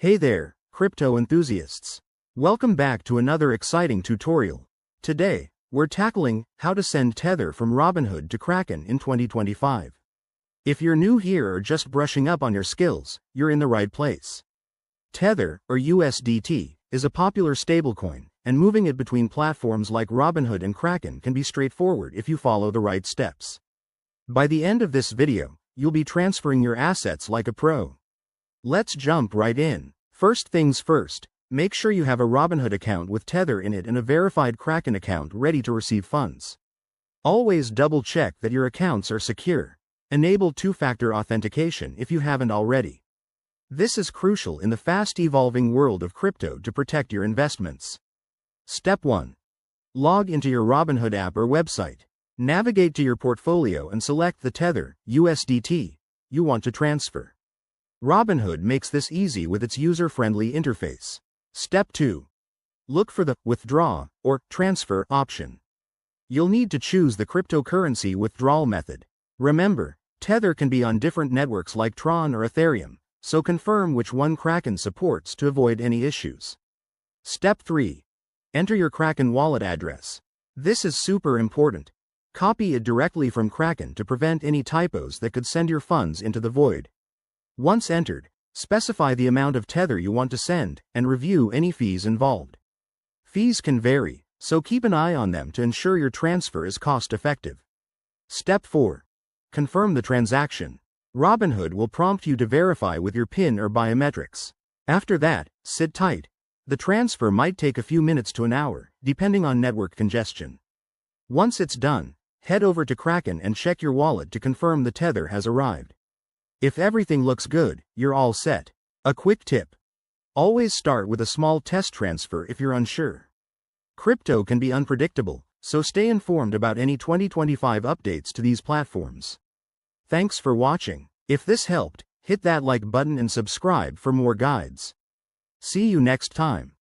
Hey there, crypto enthusiasts. Welcome back to another exciting tutorial. Today, we're tackling how to send Tether from Robinhood to Kraken in 2025. If you're new here or just brushing up on your skills, you're in the right place. Tether, or USDT, is a popular stablecoin, and moving it between platforms like Robinhood and Kraken can be straightforward if you follow the right steps. By the end of this video, you'll be transferring your assets like a pro. Let's jump right in. First things first, make sure you have a Robinhood account with Tether in it and a verified Kraken account ready to receive funds. Always double check that your accounts are secure. Enable two-factor authentication if you haven't already. This is crucial in the fast-evolving world of crypto to protect your investments. Step 1. Log into your Robinhood app or website. Navigate to your portfolio and select the Tether, USDT, you want to transfer. Robinhood makes this easy with its user-friendly interface. Step 2. Look for the Withdraw or Transfer option. You'll need to choose the cryptocurrency withdrawal method. Remember, Tether can be on different networks like Tron or Ethereum, so confirm which one Kraken supports to avoid any issues. Step 3. Enter your Kraken wallet address. This is super important. Copy it directly from Kraken to prevent any typos that could send your funds into the void. Once entered, specify the amount of Tether you want to send, and review any fees involved. Fees can vary, so keep an eye on them to ensure your transfer is cost-effective. Step 4. Confirm the transaction. Robinhood will prompt you to verify with your PIN or biometrics. After that, sit tight. The transfer might take a few minutes to an hour, depending on network congestion. Once it's done, head over to Kraken and check your wallet to confirm the Tether has arrived. If everything looks good, you're all set. A quick tip. Always start with a small test transfer if you're unsure. Crypto can be unpredictable, so stay informed about any 2025 updates to these platforms. Thanks for watching. If this helped, hit that like button and subscribe for more guides. See you next time.